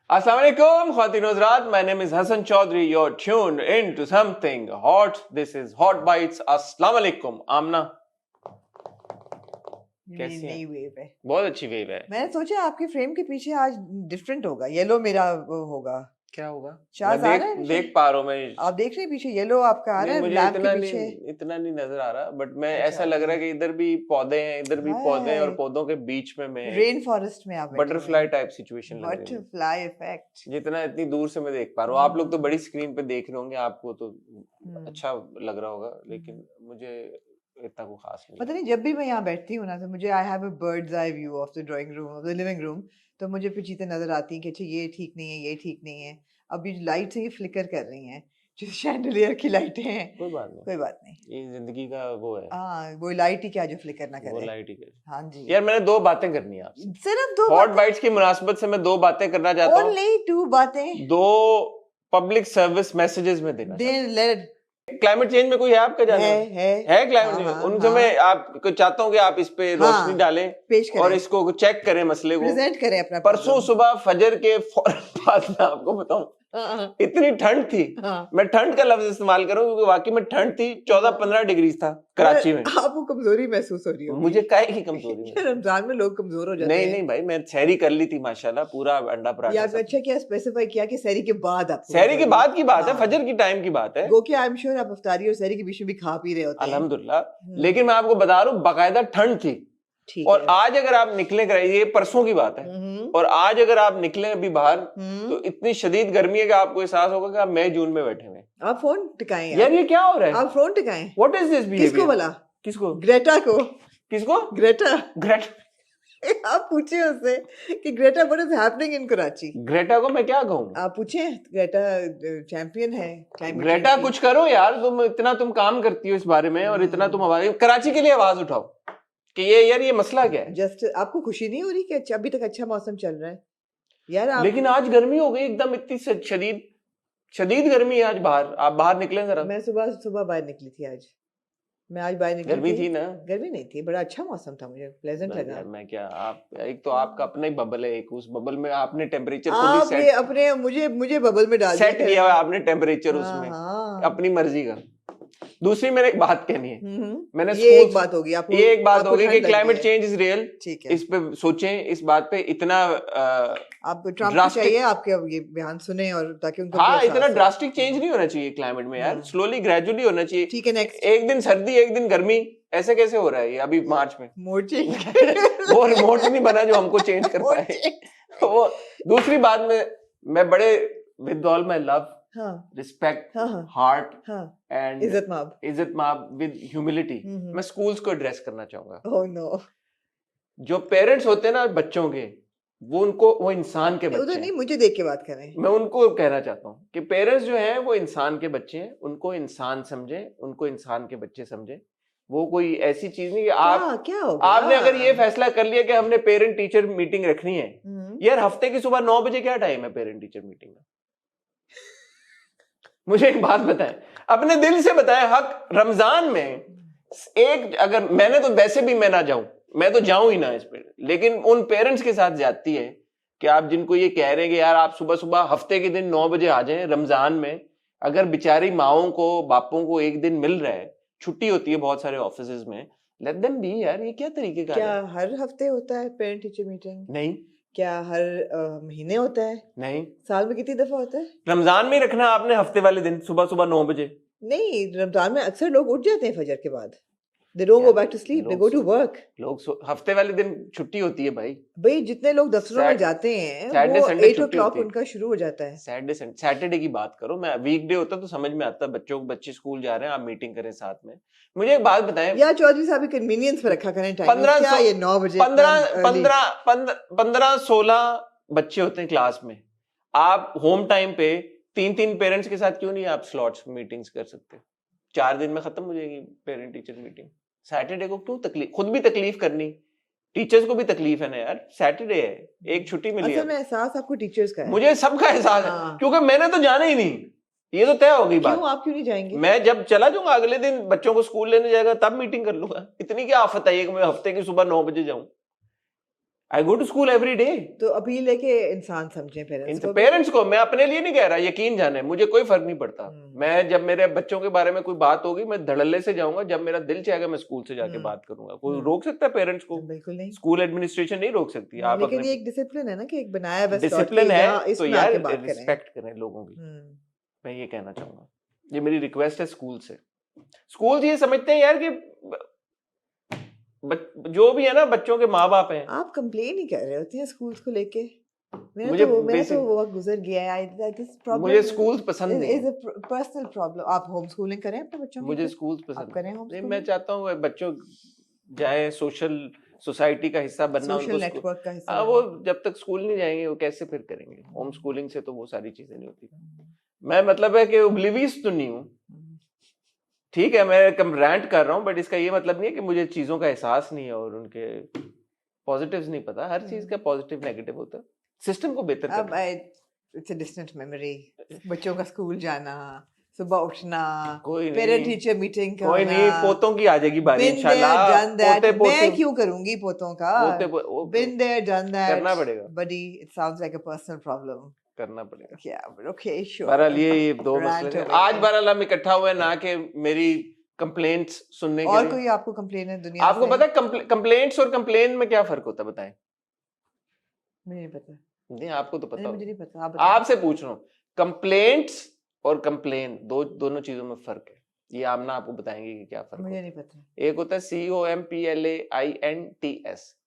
अस्सलाम वालेकुम ख्वातीन हज़रात, my name is Hassan Chaudhry. You're tuned into something hot. This is Hot Bites. अस्सलाम वालेकुम आमना, कैसी हैं? नई वेव है। बहुत अच्छी वेव है। मैंने सोचा आपके फ्रेम के पीछे आज डिफरेंट होगा, येलो मेरा वो होगा। क्या होगा? शाज़ मैं आ रहा है पीछे? देख पा रहा हूँ मैं। आप देख रहे हैं पीछे येलो आपका आ रहा नहीं, है मुझे लैम्प इतना के पीछे। इतना नहीं नजर आ रहा, बट मैं अच्छा, ऐसा लग रहा है कि इधर भी पौधे हैं, इधर भी पौधे हैं, और हाय। पौधों के बीच में मैं रेन फॉरेस्ट में आप बटरफ्लाई टाइप सिचुएशन लग रही है। Butterfly effect. जितना इतनी दूर से मैं देख पा रहा हूँ, आप लोग तो बड़ी स्क्रीन पे देख रहे होंगे, आपको तो अच्छा लग रहा होगा, लेकिन मुझे इतना कोई खास नहीं। पता नहीं, जब भी मैं यहाँ बैठती हूँ ना, तो मुझे I have a bird's eye view of the drawing room, of the living room. तो मुझे फिर चीजें नजर आती हैं कि अच्छा ये ठीक नहीं है, ये ठीक नहीं है। अब ये लाइट ये फ्लिकर कर रही हैं, जो शैंडलियर की लाइटें हैं। कोई बात नहीं, कोई बात नहीं, ये जिंदगी का वो है। हाँ वो लाइट ही क्या जो फ्लिकर ना वो करे। लाइट ही करे। हाँ जी यार मैंने दो बातें करनी है आपसे, सिर्फ दो हॉट बाइट्स की मुनासबत से मैं दो बातें करना चाहता हूँ। ओनली टू बातें दो पब्लिक सर्विस मैसेजेस में देना देन लेट क्लाइमेट चेंज में कोई है आपका जाना है क्लाइमेट चेंज, उनसे मैं आपको चाहता हूँ कि आप इस पे रोशनी डालें, पेश करें और इसको चेक करें, मसले को प्रेजेंट करें अपना। परसों सुबह फजर के फौरन बाद मैं आपको बताऊं, इतनी ठंड थी, मैं ठंड का लफ्ज इस्तेमाल करूं क्योंकि वाकई में ठंड थी, 14-15 डिग्री था कराची में। आपको कमजोरी महसूस हो रही है? मुझे काहे की कमजोरी है? रमजान में लोग कमजोर हो जाते हैं। नहीं भाई, मैं सहरी कर ली थी माशाल्लाह, पूरा अंडा पराठा। या अच्छा क्या स्पेसिफाई किया कि सहरी के बाद आप? सहरी के बाद की बात है, फजर की टाइम की बात है। गो के आई एम श्योर आप इफ्तारी और सहरी के बीच में भी खा पी रहे होते हैं। अल्हम्दुलिल्लाह, लेकिन मैं आपको बता रहा हूँ बाकायदा ठंड थी। और आज अगर आप निकले, ये परसों की बात है, और आज अगर आप निकले अभी बाहर, तो इतनी शदीद गर्मी है कि आपको एहसास होगा कि आप मई जून में बैठे हुए। आप फोन टिकाएं यार, ये क्या हो रहा है? आप फोन टिकाएं। What is this behaviour? किसको बोला? किसको? ग्रेटा को। किसको? ग्रेटा। आप पूछे उससे कि Greta what is happening in Karachi. Greta को मैं क्या कहूँ? आप पूछे, ग्रेटा चैंपियन है। ग्रेटा कुछ करो यार, तुम काम करती हो इस बारे में, और इतना तुम कराची के लिए आवाज उठाओ कि ये मसला क्या है। जस्ट आपको खुशी नहीं हो रही कि अभी तक अच्छा मौसम चल रहा है यार? लेकिन आज गर्मी हो गई एकदम, इतनी शदीद गर्मी है आज बाहर। आप बाहर निकले जरा। मैं सुबह बाहर निकली थी आज। मैं आज बाहर निकली गर्मी थी ना? गर्मी नहीं थी, बड़ा अच्छा मौसम था, मुझे प्लेजेंट लगा। मैं क्या, आप एक तो आपका अपना ही बबल है, एक उस बबल में आपने टेम्परेचर खुद ही सेट अपने मुझे बबल में डाल सेट किया हुआ आपने टेम्परेचर उसमें, अपनी मर्जी का। दूसरी मैंने एक बात कहनी है, मैंने ये एक बात होगी आपको, ये एक बात होगी कि क्लाइमेट चेंज इज रियल। ठीक है, इस पे सोचें, इस बात पे इतना आपको ट्रम्प को चाहिए आपके ये बयान सुने, और ताकि उनको इतना ड्रास्टिक चेंज नहीं होना चाहिए क्लाइमेट में यार, स्लोली ग्रेजुअली होना चाहिए। ठीक है, नेक्स्ट। एक दिन सर्दी एक दिन गर्मी, ऐसे कैसे हो रहा है ये अभी मार्च में? मोड चेंज वो रिमोट नहीं बना जो हमको चेंज कर पाए। वो दूसरी बात में, मैं बड़े with all my love, respect, heart and इज्जत माब विद ह्यूमिलिटी, मैं स्कूल्स को एड्रेस करना चाहूंगा। ओह नो, जो पेरेंट्स होते हैं ना बच्चों के, वो इंसान के बच्चे नहीं, मुझे देख के बात करें। मैं उनको कहना चाहता हूँ कि पेरेंट्स जो हैं वो इंसान के बच्चे हैं, उनको इंसान समझे, उनको इंसान के बच्चे समझे। वो कोई ऐसी चीज नहीं कि क्या होगा? आपने अगर ये फैसला कर लिया कि हमने पेरेंट टीचर मीटिंग रखनी है, यार हफ्ते की सुबह 9 बजे क्या टाइम है पेरेंट टीचर मीटिंग का? मुझे एक बात बताएं, अपने दिल से बताएं, हक रमजान में एक, अगर मैंने तो वैसे भी मैं ना जाऊं, मैं तो जाऊं ही ना इस पे, लेकिन उन पेरेंट्स के साथ जाती है कि आप जिनको ये कह रहे हैं कि यार आप सुबह सुबह हफ्ते के दिन 9 बजे आ जाएं रमजान में, अगर बेचारी माओं को बापों को एक दिन मिल रहा है, छुट्टी होती है बहुत सारे ऑफिसेज में, लेट देम बी। यार ये क्या तरीके का क्या हर हफ्ते होता है पेरेंट टीचर मीटिंग? नहीं। क्या हर महीने होता है? नहीं। साल में कितनी दफा होता है? रमजान में रखना आपने हफ्ते वाले दिन सुबह सुबह 9 बजे। नहीं, रमजान में अक्सर लोग उठ जाते हैं फजर के बाद, they don't go back to sleep, they go to work। लोग हफ्ते वाले दिन छुट्टी होती है भाई। जितने लोग दफ्तरों में जाते हैं वो 8 o'clock उनका शुरू हो जाता है। सैटरडे की बात करो, मैं वीकडे होता तो समझ में आता, बच्चे स्कूल जा रहे हैं, आप मीटिंग करें साथ में। मुझे एक बात बताएं यार, चौधरी साहब कन्वीनियंस पे रखा करें टाइम, क्या ये 9 बजे 15-16 बच्चे होते हैं क्लास में, आप होम टाइम पे 3-3 पेरेंट्स के साथ क्यों नहीं आप स्लॉट्स मीटिंग्स कर सकते? 4 दिन में खत्म हो जाएगी पेरेंट टीचर मीटिंग। सैटरडे को क्यों तकलीफ, खुद भी तकलीफ करनी, टीचर्स को भी तकलीफ है ना यार, सैटरडे है, एक छुट्टी मिली है। असल में एहसास आपको टीचर्स का है? मुझे सबका एहसास है, क्योंकि मैंने तो जाना ही नहीं, ये तो तय हो गई बात। क्यों आप क्यों नहीं जाएंगे? मैं जब चला जाऊंगा अगले दिन बच्चों को स्कूल लेने जाएगा तब मीटिंग कर लूंगा। इतनी क्या आफत है कि मैं हफ्ते की सुबह 9 बजे जाऊं? I go to school every day. तो अपील है कि इंसान समझे पेरेंट्स को भी। पेरेंट्स को, मैं अपने लिए नहीं कह रहा, यकीन जाने मुझे कोई फर्क नहीं पड़ता। मैं जब मेरे बच्चों के बारे में कोई बात होगी मैं धड़ल्ले से जाऊंगा, जब मेरा दिल चाहेगा मैं स्कूल से जाके बात करूंगा। कोई रोक सकता है पेरेंट्स को? बिल्कुल नहीं। स्कूल एडमिनिस्ट्रेशन नहीं रोक सकती। आप लेकिन अपने ये एक डिसिप्लिन है ना कि एक बनाया हुआ डिसिप्लिन है तो यार रिस्पेक्ट करें लोगों की। मैं ये कहना चाहूंगा, ये मेरी रिक्वेस्ट है स्कूल से। स्कूल ये समझते हैं यार कि जो भी है ना बच्चों के माँ बाप हैं। आप कंप्लेन ही कर रहे होते हैं स्कूल्स को लेके। मुझे मेरा तो वो वक्त गुजर गया है। मुझे स्कूल पसंद नहीं है। Personal problem. आप होम स्कूलिंग करें अपने बच्चों की? मुझे स्कूल पसंद करें नहीं। मैं चाहता हूँ बच्चों जाए, सोशल सोसाइटी का हिस्सा बनना, सोशल नेटवर्क का हिस्सा। वो जब तक स्कूल नहीं जाएंगे वो कैसे फिर करेंगे? होम स्कूलिंग से तो वो सारी चीजें नहीं होती। मैं मतलब है कि ओब्लिवियस तो नहीं हूँ, ठीक है, मैं कम रैंट कर रहा हूँ, बट इसका ये मतलब नहीं है कि मुझे चीजों का एहसास नहीं है और उनके पॉजिटिव्स नहीं पता। हर चीज का पॉजिटिव नेगेटिव होता है। सिस्टम को बेहतर करना। It's a distant memory. बच्चों का स्कूल जाना, सुबह उठना, कोई पेरेंट टीचर मीटिंग करना। कोई नहीं, पोतों की आ जाएगी बारी इंशाल्लाह। मैं क्यों करूंगी पोतों का? Been there, done that. करना पड़ेगा buddy. It sounds like a personal problem. करना पड़ेगा। Yeah, okay, sure. बहरहाल ये दो मसले हैं। आज बहरहाल हम इकट्ठा हुए ना कि मेरी कंप्लेंट्स सुनने के लिए। और कोई आपको कंप्लेन है दुनिया आपको पता है कंप्लेंट्स और कंप्लेन में क्या फर्क होता है? बताएं। मुझे नहीं पता। नहीं, आपको तो पता। मुझे नहीं पता। आपसे पूछ रहा हूँ, कंप्लेंट्स और कंप्लेन दोनों चीजों में फर्क है। ये आमना आपको बताएंगे कि क्या फर्क है। मुझे नहीं पता। एक होता है COMPLAINTS,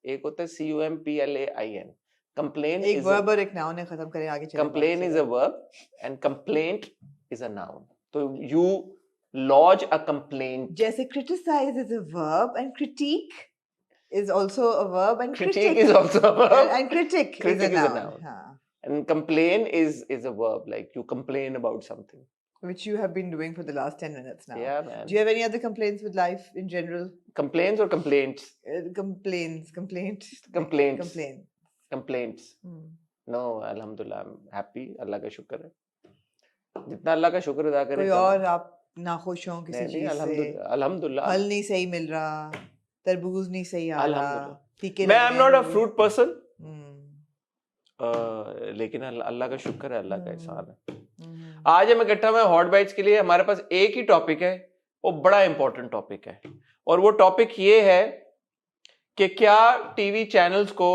एक होता है COMPLAIN। कंप्लेन एक वर्ब और एक नाउन है, खत्म करें आगे चलें। Complain is a verb and complaint is a noun. तो यू लॉज अ कंप्लेंट। जैसे criticise is a verb and critic is also a verb, and critique is also a verb, and critic is a noun. And complain is a verb, like you complain about something, which you have been doing for the last 10 minutes now. Yeah, man. Do you have any other complaints with life in general? Complaints or complaints? Complaints. No, alhamdulillah, I'm happy. Allah का शुक्र है। जितना अल्लाह का शुक्र अदा करें। कोई और आप नाखुश हो किसी चीज से? अल्हम्दुलिल्लाह। फल नहीं सही मिल रहा, तरबूज नहीं सही आ रहा, मैं I am not a fruit person, लेकिन अल्लाह का शुक्र है, अल्लाह का एहसान है। आज हम इकट्ठा हुए हॉट बाइट्स के लिए। हमारे पास एक ही टॉपिक है, वो बड़ा इंपॉर्टेंट टॉपिक है, और वो टॉपिक ये है कि क्या टीवी चैनल्स को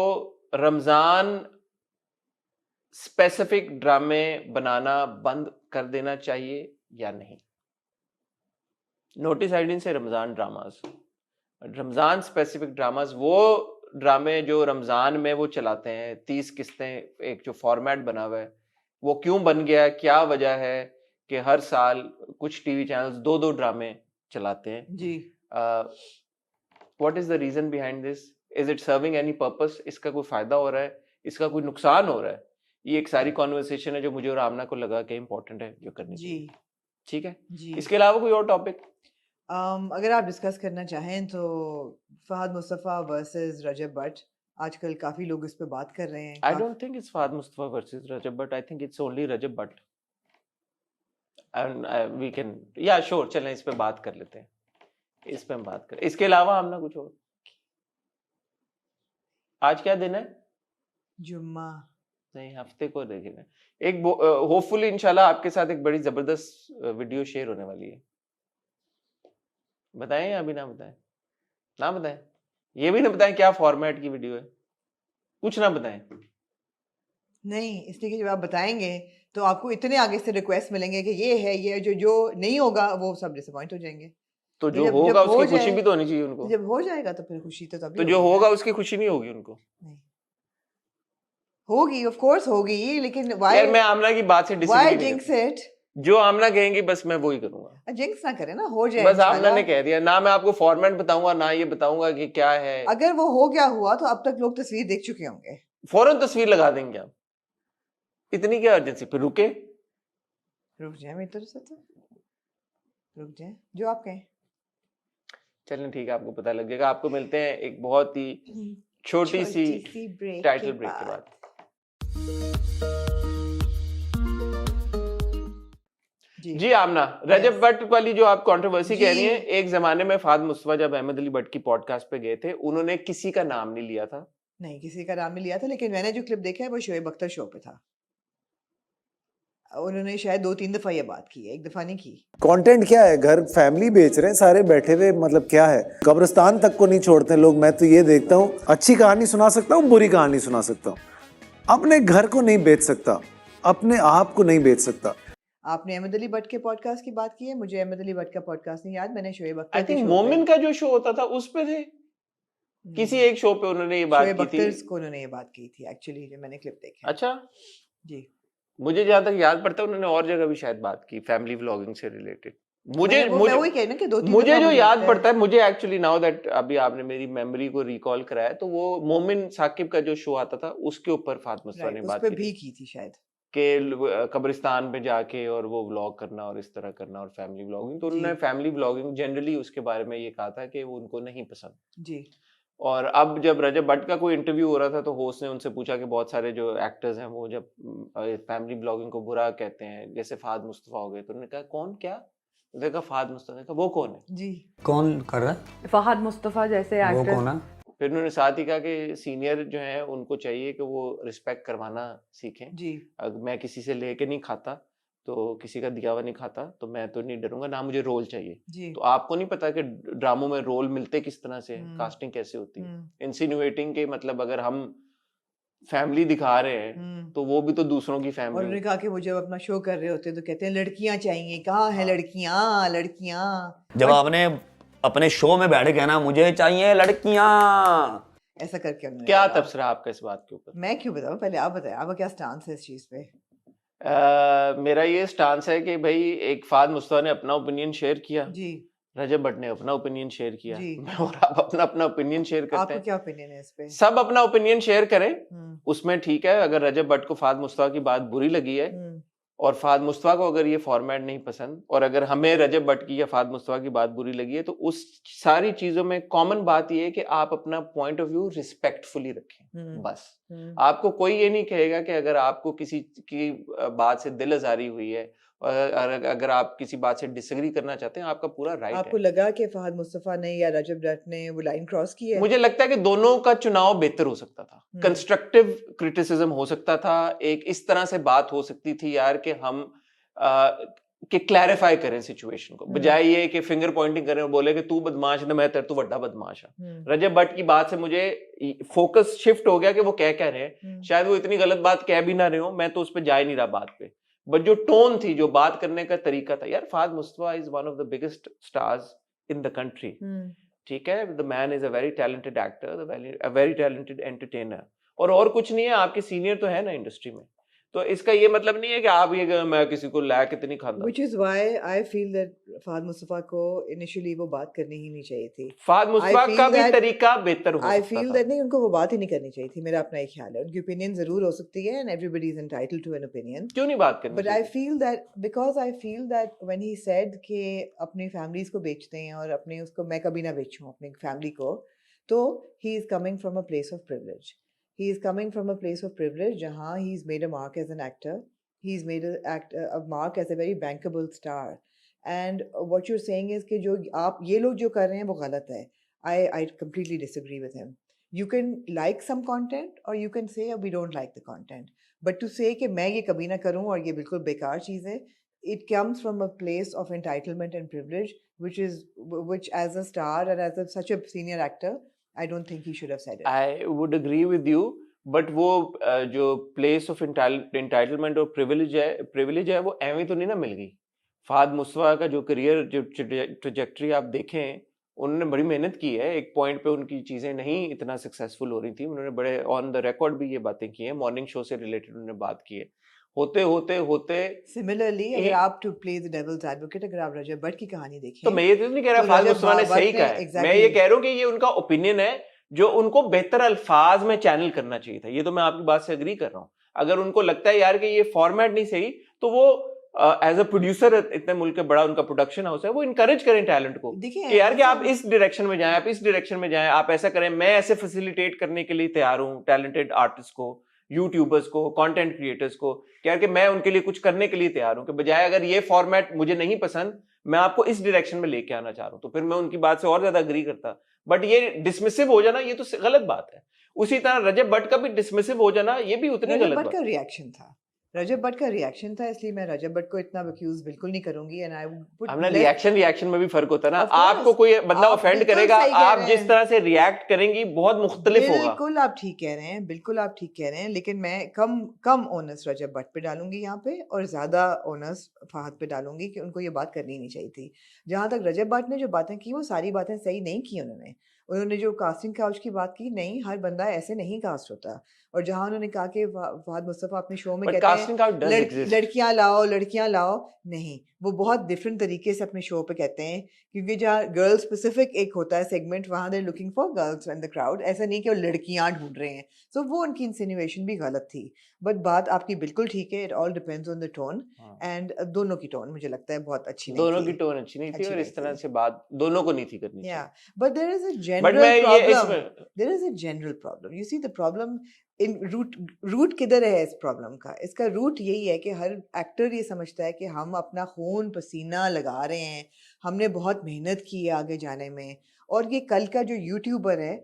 रमजान स्पेसिफिक ड्रामे बनाना बंद कर देना चाहिए या नहीं। नोटिस आइडिन से Ramzan dramas, Ramzan specific dramas, वो ड्रामे जो रमजान में वो चलाते हैं, 30 किस्तें, एक जो फॉर्मेट बना हुआ है, वो क्यों बन गया? क्या वजह है कि हर साल कुछ टीवी चैनल्स 2-2 ड्रामे चलाते हैं जी? What is the reason behind this? Is it serving any purpose? इसका कोई फायदा हो रहा है, इसका कोई नुकसान हो रहा है? ये एक सारी कॉन्वर्सेशन है जो मुझे और आमना को लगा कि इंपॉर्टेंट है जो करनी चाहिए। ठीक है जी। इसके अलावा कोई और टॉपिक अगर आप डिस्कस करना चाहें तो फहद मुस्तफा वर्सेस रजब भट्ट, आजकल काफी लोग इस पे बात कर रहे हैं। I don't think it's Fahad Mustafa versus Rajab Butt, I think it's only Rajab Butt, and we can, yeah sure, चलें इस पे बात कर लेते हैं, इस पे हम बात करें। इसके अलावा हम ना कुछ और। आज क्या दिन है? जुम्मा। नहीं, हफ्ते को देखेंगे। एक होपफुली इंशाल्लाह आपके साथ एक बड़ी जबरदस्त वीडियो शेयर होने वाली है। बताएं या अभी ना बताएं? ना बताएं, ये भी ना बताएं क्या फॉर्मेट की वीडियो है, कुछ ना बताएं। नहीं, इसलिए कि जब आप बताएंगे तो आपको इतने आगे से रिक्वेस्ट मिलेंगे कि ये है, ये जो नहीं होगा वो सब डिसअपॉइंट हो जाएंगे। तो जो होगा उसकी खुशी भी तो होनी चाहिए उनको। जब हो जाएगा तो फिर खुशी तो तभी। तो जो होगा उसकी खुशी नहीं होगी उनको? नहीं होगी, ऑफ कोर्स होगी, लेकिन यार मैं आमना की बात से डिसएग्री नहीं करता। जो आमना कहेंगी बस मैं वही करूंगा। जिंक्स ना करे ना, हो जाए। बस आमना ने कह दिया ना, मैं आपको फॉर्मेट बताऊंगा ना ये बताऊंगा कि क्या है। अगर वो हो गया हुआ तो अब तक लोग तस्वीर देख चुके होंगे, फौरन तस्वीर लगा देंगे आप। इतनी क्या अर्जेंसी? फिर रुक जाए मेरी तरफ से, तो रुक जाए जो आप कहें। चलें ठीक है, आपको पता लग जाएगा। आपको मिलते हैं एक बहुत ही छोटी सी टाइटल ब्रेक के बाद। जी आमना, रजब भट्ट वाली जो आप कंट्रोवर्सी कह रही हैं, एक जमाने में फहद मुस्तफा जब अहमद अली भट्ट की पॉडकास्ट पे गए थे, उन्होंने किसी का नाम नहीं लिया था, नहीं, किसी का नाम नहीं लिया था, लेकिन मैंने जो क्लिप देखा है वो शोएब अख्तर शो पे था। उन्होंने शायद 2-3 दफा ये बात की है, एक दफा नहीं की। कंटेंट क्या है? घर फैमिली बेच रहे हैं सारे बैठे हुए, मतलब क्या है? कब्रिस्तान तक को नहीं छोड़ते लोग। मैं तो ये देखता हूँ, अच्छी कहानी सुना सकता हूँ, बुरी कहानी सुना सकता हूँ, अपने घर को नहीं बेच सकता, अपने आप को नहीं बेच सकता। आपने अहमद अली भट्ट के पॉडकास्ट की बात की है, मुझे अहमद अली भट्ट का पॉडकास्ट नहीं याद, मैंने शोएब अख्तर आई के थिंक शो मोमिन का जो शो होता था उस पे थे, किसी एक शो पे उन्होंने ये बात शोएब की थी। अख्तर को उन्होंने ये बात की थी एक्चुअली, जो मैंने क्लिप देखा है। अच्छा, जी, मुझे जहां तक याद पड़ता है उन्होंने और जगह भी शायद बात की फैमिली व्लॉगिंग से रिलेटेड। मैं वही कह रही हूँ कि 2-3 मुझे दफा जो मुझे याद लगता है। पड़ता है, मुझे एक्चुअली नाउ दैट अभी आपने मेरी मेमोरी को रिकॉल कराया, तो वो मोमिन साकिब का जो शो आता था उसके ऊपर फातिमा मुस्तफा ने राइट, उस बात पे की भी थी की थी शायद। कि कब्रिस्तान पे जाके और वो व्लॉग करना और इस तरह करना और फैमिली व्लॉगिंग, तो जी उन्होंने फैमिली व्लॉगिंग जनरली उसके बारे में ये कहा था कि वो उनको नहीं पसंद। जी और अब जब रजब भट्ट का कोई इंटरव्यू हो रहा था तो होस्ट ने उनसे पूछा कि बहुत सारे जो एक्टर्स हैं वो जब फैमिली ब्लॉगिंग को बुरा कहते हैं, जैसे फाद मुस्तफा हो गए, तो उन्होंने कहा कौन, क्या? उन्होंने कहा फाद मुस्तफा। ने कहा वो कौन है? जी, कौन कर रहा है? फहद मुस्तफा जैसे वो एक्टर। कौन है? फिर उन्होंने साथ ही कहा कि सीनियर जो है उनको चाहिए कि वो रिस्पेक्ट करवाना सीखें। जी अगर मैं किसी से लेके नहीं खाता, तो किसी का दिया हुआ नहीं खाता, तो मैं तो नहीं डरूंगा, ना मुझे रोल चाहिए। जी तो आपको नहीं पता कि ड्रामों में रोल मिलते किस तरह से, हम्म, कास्टिंग कैसे होती है। हम्म, इंसिनुएटिंग के मतलब अगर हम फैमिली दिखा रहे हैं हम्म। तो वो भी तो दूसरों की और फैमिली। उन्होंने कहा कि वो जब अपना शो कर रहे होते हैं तो कहते हैं लड़कियां चाहिए, कहाँ है हाँ। लड़कियां, लड़कियां। जब आपने अपने शो में बैठ के ना मुझे चाहिए लड़कियां, ऐसा करके उन्होंने क्या बोला। तबसरा आपका इस बात के ऊपर? मैं क्यों बताऊं, पहले आप बताएं, आपका क्या स्टांस है इस चीज पे? मेरा ये स्टांस है कि भाई एक फाद मुस्तफा ने अपना ओपिनियन शेयर किया, जी रजब भट्ट ने अपना ओपिनियन शेयर किया, जी। और आप अपना अपना ओपिनियन शेयर करते आपका हैं। क्या ओपिनियन है इस पे? सब अपना ओपिनियन शेयर करें, हम्म, उसमें ठीक है। अगर रजब भट्ट को फाद मुस्तफा की बात बुरी लगी है हम्म, और फाद मुस्तफा को अगर ये फॉर्मेट नहीं पसंद, और अगर हमें रजब भट्ट की या फाद मुस्तफा की बात बुरी लगी है, तो उस सारी चीजों में कॉमन बात ये है कि आप अपना पॉइंट ऑफ व्यू रिस्पेक्टफुली रखें, बस। आपको कोई ये नहीं कहेगा कि अगर आपको किसी की बात से दिल आजारी हुई है और अगर आप किसी बात से डिसएग्री करना चाहते हैं, आपका पूरा राइट आपको है। लगा कि फहद मुस्तफा ने या रजब भट्ट ने वो लाइन क्रॉस की है? मुझे लगता है कि दोनों का चुनाव बेहतर हो सकता था, कंस्ट्रक्टिव क्रिटिसिज्म हो सकता था, एक इस तरह से बात हो सकती थी यार कि हम कि क्लैरिफाई करें सिचुएशन को, बजाय ये कि फिंगर पॉइंटिंग करें और बोले कि तू बदमाश है, मैं तेरे तू बड़ा बदमाश है। रजब भट्ट की बात से मुझे फोकस शिफ्ट हो गया कि वो कह रहे हैं, शायद वो इतनी गलत बात कह भी ना रहे हो, मैं तो उस पर जा ही नहीं रहा बात पे, बट जो टोन थी, जो बात करने का तरीका था, यार Fahd Mustafa is one of the biggest stars in the country, ठीक है। The man is a very talented actor, a very talented entertainer, और कुछ नहीं है, आपके सीनियर तो है ना इंडस्ट्री में, तो इसका ये मतलब नहीं है कि आप ये मैं किसी को लाके तो नहीं खाता। Which is why I feel that Fahad Mustafa को initially वो बात करनी ही नहीं चाहिए थी। फाद मुस्तफा का भी तरीका बेहतर हो I सकता feel था। that नहीं, उनको वो बात ही नहीं करनी चाहिए थी, मेरा अपना एक ख्याल है। उनकी ओपिनियन जरूर हो सकती है and everybody is entitled to an opinion, क्यों नहीं बात करनी but I चाहिए? feel that because I feel that when he said कि अपनी फैमिलीज को बेचते हैं और अपने उसको मैं कभी ना बेचूं अपनी फैमिली को, तो he is coming from a place of privilege. He is coming from a place of privilege जहाँ he's made a mark as an actor. He's made a mark as a very bankable star. And what you're saying is कि जो आप ये लोग जो कर रहे हैं वो गलत है. I completely disagree with him. You can like some content or you can say we don't like the content. But to say कि मैं ये कभी ना करूँ और ये बिल्कुल बेकार चीज़ है, it comes from a place of entitlement and privilege, which as a star and as such a senior actor, I don't think he should have said it. I would agree with you, but वो जो place of entitlement और privilege है वो एवं तो नहीं ना मिल गई। फाद मुस्तफा का जो करियर, जो ट्रेजेक्टरी आप देखें, उन्होंने बड़ी मेहनत की है, एक पॉइंट पे उनकी चीजें नहीं इतना सक्सेसफुल हो रही थी, उन्होंने बड़े ऑन द रिकॉर्ड भी ये बातें की है, मॉर्निंग शो से रिलेटेड उन्होंने बात की है, होते होते सिमिलरली अगर आप to play the devil's advocate, अगर आप रजब भट्ट की कहानी देखें, तो मैं ये तो नहीं कह रहा तो फाद रजब मुस्तफा ने भट्ट सही कहा है, मैं ये कह रहा हूँ कि ये उनका ओपिनियन है जो उनको बेहतर अल्फाज में चैनल करना चाहिए था। ये तो मैं आपकी बात से एग्री कर रहा हूँ। अगर उनको लगता है यार कि ये फॉर्मेट नहीं सही, तो वो एज अ प्रोड्यूसर, इतने मुल्क का बड़ा उनका प्रोडक्शन हाउस है, वो इनकरेज करें टैलेंट को कि यार कि आप इस डायरेक्शन में जाएं, आप इस डायरेक्शन में जाएं, आप ऐसा करें। मैं ऐसे फैसिलिटेट करने के लिए तैयार हूँ टैलेंटेड आर्टिस्ट को, यूट्यूबर्स को, कंटेंट क्रिएटर्स को, यार कि मैं उनके लिए कुछ करने के लिए तैयार हूँ, कि बजाय अगर ये फॉर्मेट मुझे नहीं पसंद, मैं आपको इस डायरेक्शन में लेके आना चाह रहा हूँ, तो फिर मैं उनकी बात से और ज्यादा अग्री करता। बट ये डिसमिसिव हो जाना, ये तो गलत बात है। उसी तरह रजब भट्ट का भी डिसमिसिव हो जाना ये भी उतनी रजब गलत भट्ट बात का रिएक्शन था, रजब भट्ट का रिएक्शन था, इसलिए मैं रजब भट्ट को इतना अक्यूज बिल्कुल नहीं करूंगी। एंड आई वुड हमने रिएक्शन में भी फर्क होता है ना, Of course, आपको कोई बंदा आप ऑफेंड बिल्कुल करेगा, सही कह आप रहे जिस हैं। तरह से रिएक्ट करेंगी बहुत मुख्तलिफ होगा। बिल्कुल आप ठीक कह रहे हैं, बिल्कुल आप ठीक कह रहे हैं, लेकिन मैं कम ओनस रजब भट्ट पे डालूंगी यहाँ पे, और ज्यादा ओनस फहद पे डालूंगी कि उनको ये बात करनी नहीं चाहिए थी। जहां तक रजब भट्ट ने जो बातें की, वो सारी बातें सही नहीं की उन्होंने जो कास्टिंग काउच की बात की, नहीं, हर बंदा ऐसे नहीं कास्ट होता। और जहां उन्होंने कहा कि फहद मुस्तफा अपने शो में But कहते casting couch does हैं exist. लड़कियां लाओ, नहीं, वो बहुत डिफरेंट तरीके से अपने शो पे कहते हैं, क्योंकि जहाँ गर्ल स्पेसिफिक एक होता है सेगमेंट, वहाँ they looking for girls in the crowd, ऐसा नहीं कि वो लड़कियां ढूंढ रहे हैं। सो वो उनकी इंसिनुएशन भी गलत थी। बट बात आपकी बिल्कुल ठीक है, it all depends on the tone, and दोनों की टोन मुझे लगता है बहुत अच्छी नहीं दोनों थी। की टोन अच्छी नहीं थी, अच्छी और नहीं इस तरह थी। से बात दोनों को नहीं थी करनी Yeah, चाहिए। but there is a but general मैं ये problem. इसमें There is a general problem. You see the problem in root किधर है इस प्रॉब्लम का? इसका रूट यही है कि हर एक्टर ये समझता है कि हम अपना खून पसीना लगा रहे हैं, हमने बहुत मेहनत की है आगे जाने में, और ये कल का जो यूट्यूबर है,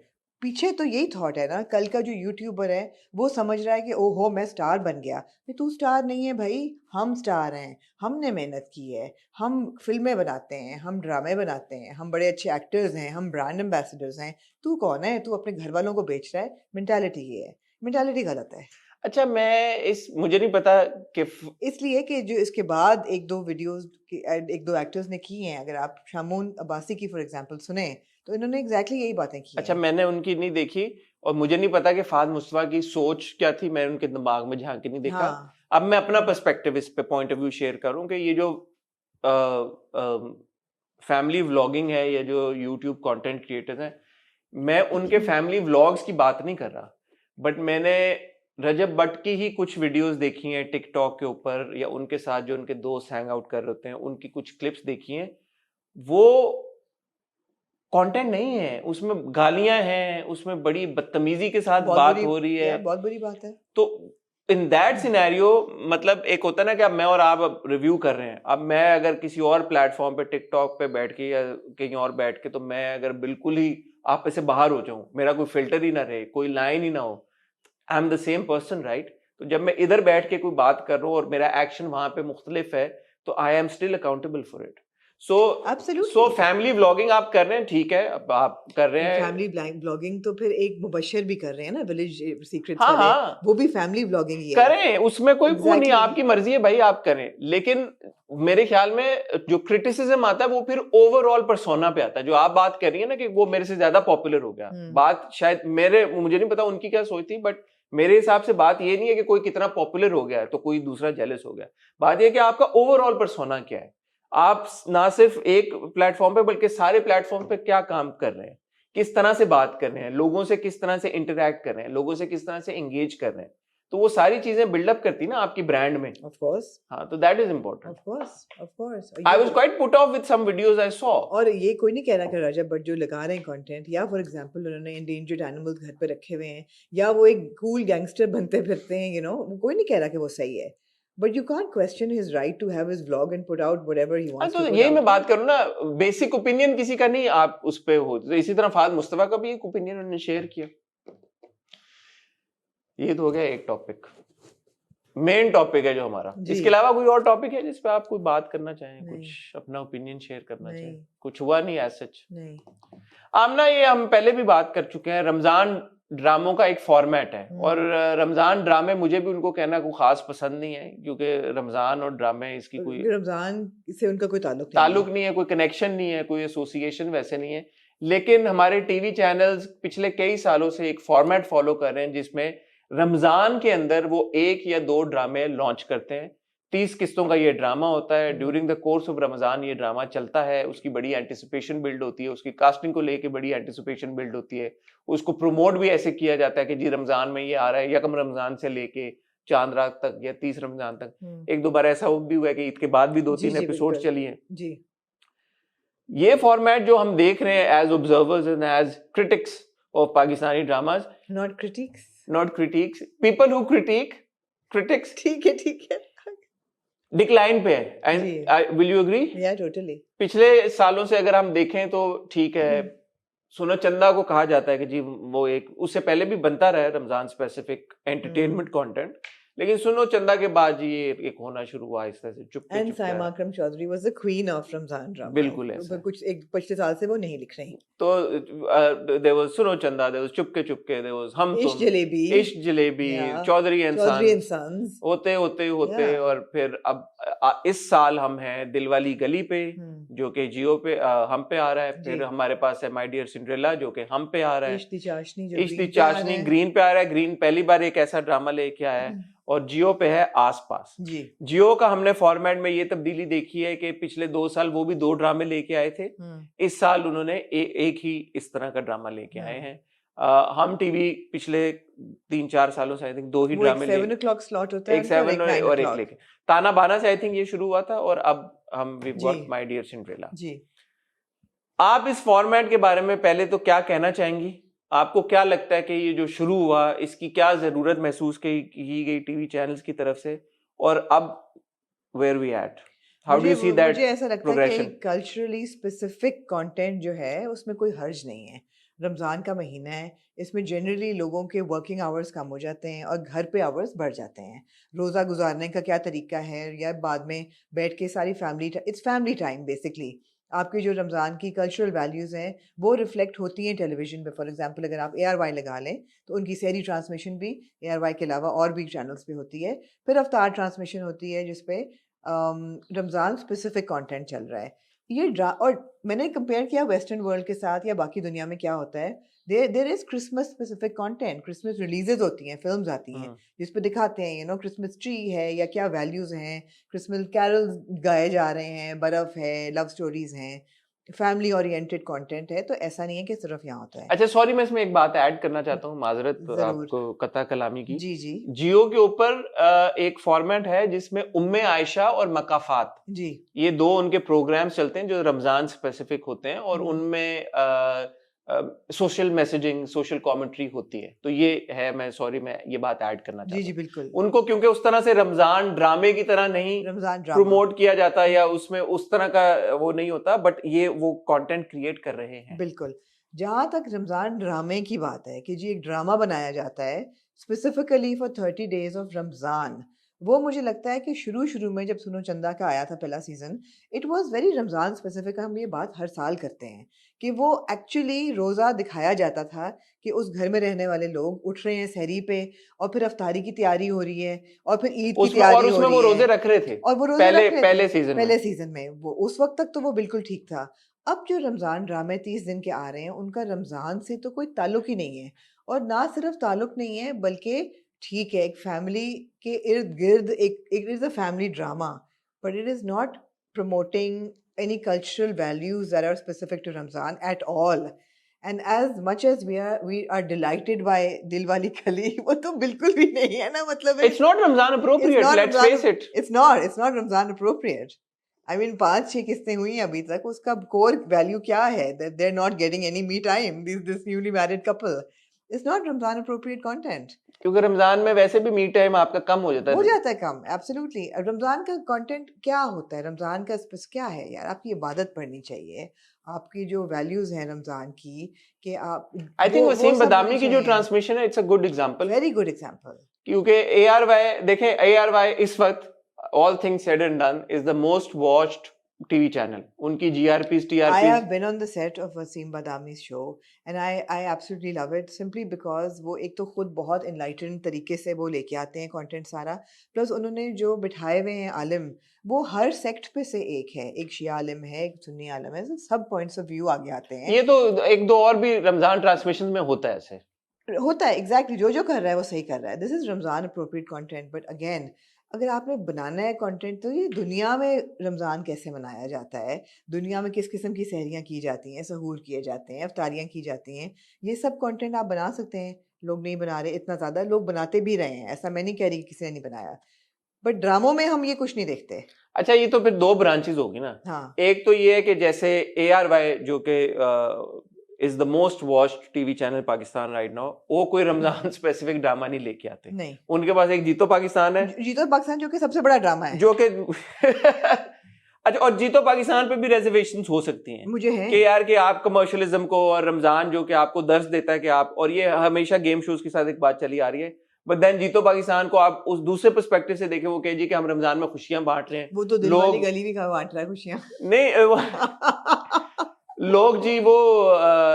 पीछे तो यही थॉट है ना, कल का जो यूट्यूबर है वो समझ रहा है कि ओहो मैं स्टार बन गया। तू स्टार नहीं है भाई, हम स्टार हैं, हमने मेहनत की है, हम फिल्में बनाते हैं, हम ड्रामे बनाते हैं, हम बड़े अच्छे एक्टर्स हैं, हम ब्रांड एम्बेसडर्स हैं। तू कौन है? तू अपने घर वालों को बेच रहा है। मेंटालिटी ये है, मेंटालिटी गलत है। अच्छा, मुझे नहीं पता कि इसलिए कि जो इसके बाद एक दो एक्टर्स ने की हैं, अगर आप शामून अब्बासी की फॉर एग्जांपल सुने, तो इन्होंने एग्जैक्टली यही बातें की अच्छा, हैं। मैंने उनकी नहीं देखी, और मुझे नहीं पता कि फहद मुस्तफा की सोच क्या थी, मैंने उनके दिमाग में झांक के नहीं देखा। हाँ, अब मैं अपना पर्सपेक्टिव इस पे पॉइंट ऑफ व्यू शेयर करूं कि ये जो फैमिली व्लॉगिंग है, या जो यूट्यूब कंटेंट क्रिएटर्स हैं, मैं उनके फैमिली व्लॉग्स की बात नहीं कर रहा, बट मैंने रजब भट्ट की ही कुछ वीडियोस देखी हैं टिकटॉक के ऊपर, या उनके साथ जो उनके दोस्त हैंग आउट कर रहे होते हैं उनकी कुछ क्लिप्स देखी हैं। वो कंटेंट नहीं है, उसमें गालियां हैं, उसमें बड़ी बदतमीजी के साथ बात हो रही है। बहुत बुरी बात है। तो इन दैट सिनेरियो, मतलब एक होता है ना कि अब मैं और आप रिव्यू कर रहे हैं, अब मैं अगर किसी और प्लेटफॉर्म पे टिकटॉक पे बैठ के या कहीं और बैठ के, तो मैं अगर बिल्कुल ही आप पे से बाहर हो जाऊं, मेरा कोई फिल्टर ही ना रहे, कोई लाइन ही ना हो, I am the same person, right? तो जब मैं इधर बैठ के कोई बात कर रहा हूँ और मेरा एक्शन वहां पे मुख्तलिफ है, तो I am still accountable for it. So family vlogging आप कर रहे हैं, ठीक है, अब आप कर रहे हैं फैमिली ब्लॉगिंग, तो फिर एक मुबशर भी कर रहे हैं ना, विलेज सीक्रेट्स हाँ, वाले, हाँ, वो भी फैमिली ब्लॉगिंग ही है। करें, उसमें कोई वो नहीं, Exactly. आपकी मर्जी है भाई, आप करें। लेकिन मेरे ख्याल में जो क्रिटिसिज्म आता है वो फिर ओवरऑल पर्सोना पे आता है। जो आप बात कर रही है ना कि वो मेरे से ज्यादा पॉपुलर हो गया, बात शायद मुझे नहीं पता उनकी क्या सोच थी, बट मेरे हिसाब से बात ये नहीं है कि कोई कितना पॉपुलर हो गया है तो कोई दूसरा जेलस हो गया। बात यह कि आपका ओवरऑल पर्सोना क्या है, आप ना सिर्फ एक प्लेटफॉर्म पे बल्कि सारे प्लेटफॉर्म पे क्या काम कर रहे हैं, किस तरह से बात कर रहे हैं, लोगों से किस तरह से इंटरेक्ट कर रहे हैं, लोगों से किस तरह से एंगेज कर रहे हैं, तो वो सारी चीजें बिल्डअप करती ना आपकी ब्रांड में। ऑफ कोर्स, हाँ, तो that is important. Of course. I was quite put off with some videos I saw. और ये कोई नहीं कह रहा कि रजब भट्ट जो लगा रहे हैं कंटेंट, या फॉर एग्जांपल उन्होंने एंडेंजर्ड एनिमल्स घर पे रखे हुए हैं, या वो एक कूल गैंगस्टर बनते फिरते हैं, वो कोई नहीं कह रहा कि वो सही है, but you can't question his right to have his vlog and put out whatever he wants तो यही मैं बात करूं ना, बेसिक ओपिनियन किसी का नहीं आप उस पे हो, तो इसी तरह फहद मुस्तफा का भी एक ओपिनियन उन्होंने शेयर किया। ये तो हो गया एक टॉपिक, मेन टॉपिक है जो हमारा। इसके अलावा कोई और टॉपिक है जिस पे आप कोई बात करना चाहें, कुछ अपना ओपिनियन शेयर करना चाहें? कुछ हुआ नहीं एज सच? नहीं। आमना, ये हम पहले भी बात कर चुके हैं, रमजान ड्रामों का एक फॉर्मेट है, और रमजान ड्रामे मुझे भी उनको कहना कोई खास पसंद नहीं है, क्योंकि रमजान और ड्रामे इसकी कोई रमजान से उनका कोई ताल्लुक नहीं है, कोई कनेक्शन नहीं है, कोई एसोसिएशन वैसे नहीं है। लेकिन हमारे टीवी चैनल्स पिछले कई सालों से एक फॉर्मेट फॉलो कर रहे हैं जिसमें रमजान के अंदर वो 1 या 2 ड्रामे लॉन्च करते हैं। 30 किस्तों का ये ड्रामा होता है, during the course of Ramzan ये ड्रामा चलता है, उसकी बड़ी एंटिसिपेशन बिल्ड होती है, उसकी कास्टिंग को लेके बड़ी एंटिसिपेशन बिल्ड होती है, उसको प्रमोट भी ऐसे किया जाता है कि जी रमजान में ये आ रहा है, यकम रमजान से लेके चांद रात तक या 30 रमजान तक। एक दो बार ऐसा भी हुआ है कि ईद के बाद भी 2-3 एपिसोड चली है जी। ये फॉर्मेट जो हम देख रहे हैं as observers and as critics of Pakistani dramas, not critics, people who critics, ठीक है, डिक्लाइन पे है। And will you agree? Yeah totally. पिछले सालों से अगर हम देखें तो ठीक है, सुनो चंदा को कहा जाता है कि जी वो एक उससे पहले भी बनता रहा है रमजान स्पेसिफिक एंटरटेनमेंट कंटेंट, लेकिन सुनो चंदा के बाद जी ये एक होना शुरू हुआ आहिस्ता से चुपके एंड चुपके साइमा आया। Akram Chaudhry was the queen of Ramzan drama. बिल्कुल ऐसा है। कुछ एक पिछले साल से वो नहीं लिख रही। तो देयर वाज सुनो चंदा, there was Chupke Chupke, there was हम इश्क तुम, Jalebi, Ishq Jalebi, Yeah. Chaudhry and Chaudhry and sons, sons. होते होते होते Yeah. और फिर अब इस साल हम हैं दिलवाली गली पे जो कि जियो पे हम पे आ रहा है, फिर जी। हमारे पास है माय डियर सिंड्रेला जो कि हम पे आ रहा है, इश्क चाशनी जो इश्क green पे आ चाशनी रहा है। ग्रीन पे आ रहा है, ग्रीन पहली बार एक ऐसा ड्रामा लेके आया है, और जियो पे है आसपास। जी। जियो का हमने फॉर्मेट में ये तब्दीली देखी है कि पिछले 2 साल वो भी 2 ड्रामे लेके आए थे, इस साल उन्होंने एक ही इस तरह का ड्रामा लेके आए हैं। हम टीवी पिछले 3-4 सालों से आई थिंक 2 ही वो ड्रामे एक 7 o'clock slot होता है एक उनका और 7 9 और एक o'clock। लेके ताना बाना से आई थिंक ये शुरू हुआ था, और अब हम वी जी। Got my dear Cinderella. जी। आप इस फॉर्मेट के बारे में पहले तो क्या कहना चाहेंगी? आपको क्या लगता है कि ये जो शुरू हुआ इसकी क्या जरूरत महसूस की गई टीवी चैनल्स की तरफ से, और अब where we at, how do you see that मुझे ऐसा लगता है प्रोग्रेशन? कि कल्चरली स्पेसिफिक कंटेंट जो है उसमें कोई हर्ज नहीं है। रमज़ान का महीना है, इसमें जनरली लोगों के वर्किंग आवर्स कम हो जाते हैं और घर पे आवर्स बढ़ जाते हैं। रोज़ा गुजारने का क्या तरीका है, या बाद में बैठ के सारी family, it's family time basically. आपकी जो रमज़ान की कल्चरल वैल्यूज़ हैं वो रिफ्लेक्ट होती हैं टेलीविज़न पे। फॉर एग्जांपल अगर आप ARY लगा लें तो उनकी सहरी ट्रांसमिशन भी ARY के अलावा और भी चैनल्स पे होती है। फिर अफ्तार ट्रांसमिशन होती है जिस पे रमज़ान स्पेसिफिक कंटेंट चल रहा है। और मैंने कंपेयर किया वेस्टर्न वर्ल्ड के साथ या बाकी दुनिया में क्या होता है। There is Christmas specific content, Christmas releases होती हैं, फिल्म्स आती हैं जिस पे दिखाते हैं क्रिसमस ट्री है या क्या वैल्यूज हैं, क्रिसमस कैरल्स गाए जा रहे हैं, बर्फ है, लव स्टोरीज हैं, फैमिली ओरिएंटेड कंटेंट है। तो ऐसा नहीं है कि सिर्फ यहाँ होता है। अच्छा सॉरी, मैं इसमें एक बात ऐड करना चाहता हूँ, माजरत जरूर। आपको कता कलामी की। जी जी जियो के ऊपर एक फॉर्मेट है जिसमें उम्मे आयशा और मकाफात, जी। ये 2 उनके प्रोग्राम्स चलते हैं जो रमजान स्पेसिफिक होते हैं, और उनमें सोशल मैसेजिंग, सोशल कमेंट्री होती है। तो ये है, मैं ये बात ऐड करना जी चाहता जी हूँ बिल्कुल। उनको, क्योंकि उस तरह से रमजान ड्रामे की तरह नहीं रमजान ड्रामा प्रमोट किया जाता या उसमें उस तरह का वो नहीं होता, बट ये वो कंटेंट क्रिएट कर रहे हैं। बिल्कुल। जहाँ तक रमज़ान ड्रामे की बात है कि जी एक ड्रामा बनाया जाता है specifically for 30 days of Ramzan, वो मुझे लगता है कि शुरू में जब सुनो चंदा का आया था पहला season, it was very Ramzan specific. हम ये बात हर साल करते हैं कि वो एक्चुअली रोज़ा दिखाया जाता था कि उस घर में रहने वाले लोग उठ रहे हैं सहरी पे, और फिर अफ्तारी की तैयारी हो रही है, और फिर ईद की उसमें और तैयारी हो उसमें वो रही रोजे है, रख रहे थे, और वो रोजे रख रहे थे पहले सीजन में। वो उस वक्त तक तो वो बिल्कुल ठीक था। अब जो रमज़ान ड्रामे 30 दिन के आ रहे हैं, उनका रमज़ान से तो कोई ताल्लुक ही नहीं है। और ना सिर्फ ताल्लुक नहीं है, बल्कि ठीक है एक फैमिली के इर्द गिर्द it is a family drama, but it is not promoting any cultural values that are specific to Ramzan at all. And as much as we are delighted by Dilwali Kali, वो तो बिल्कुल भी नहीं है ना, मतलब It's not Ramzan appropriate, let's face it. It's not Ramzan appropriate. I mean 5-6 किस्तें हुई हैं अभी तक, उसका core value क्या है? That they're not getting any me time, this newly married couple. It's not Ramzan appropriate content. क्योंकि रमजान में वैसे भी मी टाइम आपका कम हो जाता है कम, एब्सोल्युटली। रमजान का कंटेंट क्या होता है, रमजान का क्या है यार? आपकी इबादत पढ़नी चाहिए, आपकी जो वैल्यूज हैं रमजान की, कि आप आई थिंक वसीम बदामी की जो ट्रांसमिशन है it's a good example, very good example. क्योंकि ARY देखें, ARY इस वक्त all things said and done is the most watched TV channel. उनकी GRPs I TRPs, have been on the set of Wasim Badami's show and I absolutely love it simply because वो एक तो खुद बहुत enlightened तरीके से वो लेके आते हैं कंटेंट सारा, प्लस उन्होंने जो बिठाए हुए हैं आलिम, वो हर सेक्ट पे से एक है, एक शिया आलिम है, एक सुन्नी आलिम है, सब पॉइंट्स ऑफ व्यू आगे आते हैं। ये तो 1-2 और भी रमजान ट्रांसमिशन में होता है ऐसे, होता है एग्जैक्टली। जो कर रहा है वो सही कर रहा है। This is Ramzan appropriate content. But again, अगर आपने बनाना है कंटेंट, तो ये दुनिया में रमज़ान कैसे मनाया जाता है, दुनिया में किस किस्म की सहरियाँ की जाती हैं, सहूर किए जाते हैं, अफ्तारियाँ की जाती हैं, ये सब कंटेंट आप बना सकते हैं। लोग नहीं बना रहे, इतना ज़्यादा लोग बनाते भी रहे हैं, ऐसा मैं नहीं कह रही कि किसी ने नहीं बनाया, बट ड्रामों में हम ये कुछ नहीं देखते। अच्छा, ये तो फिर 2 ब्रांचेस होगी ना। हाँ, एक तो ये है कि जैसे ARY जो कि is the most watched TV channel Pakistan right now, वो कोई रमजान स्पेसिफिक ड्रामा नहीं लेके आते। नहीं, उनके पास एक जीतो पाकिस्तान है, जीतो पाकिस्तान जो कि सबसे बड़ा ड्रामा है। जो कि अच्छा, और जीतो पाकिस्तान पे भी रिजर्वेशंस हो सकती हैं मुझे है कि यार कि आप कमर्शियलिज्म को और रमजान जो कि आपको दर्ज देता है कि आप, और ये हमेशा गेम शोज के साथ एक बात चली आ रही है, बट देन जीतो पाकिस्तान को आप उस दूसरे पर्सपेक्टिव से देखें, वो कहे जी कि हम रमजान में खुशियां बांट रहे हैं। वो तो दिल वाली गली भी बांट रहा है खुशियां। नहीं लोग जी वो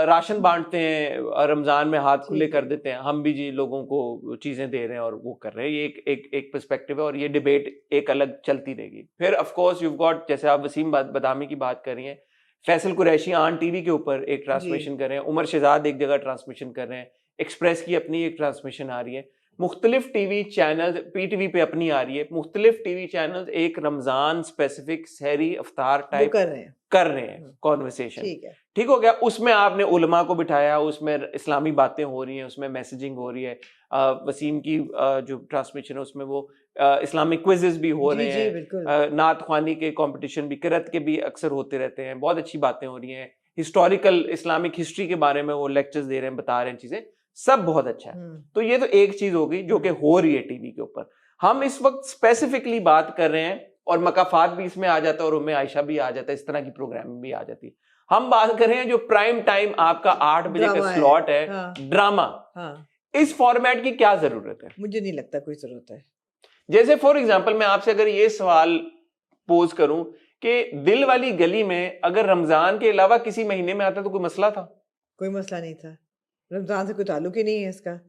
राशन बांटते हैं, रमजान में हाथ खुले कर देते हैं, हम भी जी लोगों को चीजें दे रहे हैं और वो कर रहे हैं। ये एक पर्सपेक्टिव है और ये डिबेट एक अलग चलती रहेगी। फिर ऑफ कोर्स यू गॉट, जैसे आप वसीम बदामी की बात कर रही हैं, फैसल कुरैशी ऑन टीवी के ऊपर एक ट्रांसमिशन कर रहे हैं, उमर शहजाद एक जगह ट्रांसमिशन कर रहे हैं, एक्सप्रेस की अपनी एक ट्रांसमिशन आ रही है, मुख्तलिफ टीवी चैनल, पीटीवी पे अपनी आ रही है, मुख्तलिफ टीवी चैनल एक रमजान स्पेसिफिक सहरी अफ्तार टाइप कर रहे हैं कॉन्वर्सेशन। ठीक हो गया, उसमें आपने उलमा को बिठाया, उसमें इस्लामी बातें हो रही हैं, उसमें मैसेजिंग हो रही है। वसीम की जो ट्रांसमिशन है उसमें वो इस्लामिक क्विज़ेस भी हो रहे हैं, नात ख्वानी के कंपटीशन भी, किरत के भी अक्सर होते रहते हैं, बहुत अच्छी बातें हो रही हैं, हिस्टोरिकल इस्लामिक हिस्ट्री के बारे में वो लेक्चर्स दे रहे हैं, बता रहे हैं चीजें, सब बहुत अच्छा है। तो ये तो एक चीज होगी जो कि हो रही है टीवी के ऊपर। हम इस वक्त स्पेसिफिकली बात कर रहे हैं, और मकाफात भी इसमें आ जाता है, और उम्मे आयशा भी आ जाता है, इस तरह की प्रोग्रामिंग भी आ जाती है। हम बात कर रहे हैं जो प्राइम टाइम आपका 8 बजे का स्लॉट है, ड्रामा, इस फॉर्मेट की क्या जरूरत है? मुझे नहीं लगता कोई जरूरत है। जैसे फॉर एग्जांपल मैं आपसे अगर ये सवाल पोज करूं कि दिल वाली गली में अगर रमजान के अलावा किसी महीने में आता तो कोई मसला था? कोई मसला नहीं था, रमजान से कोई ताल्लुक ही नहीं है इसका।